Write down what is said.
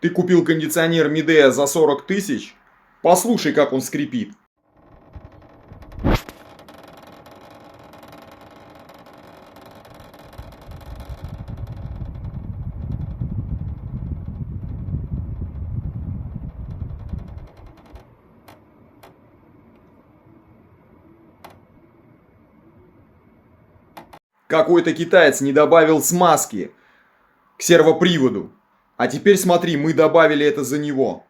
Ты купил кондиционер Midea за 40 тысяч? Послушай, как он скрипит. Какой-то китаец не добавил смазки к сервоприводу. А теперь смотри, мы добавили это за него.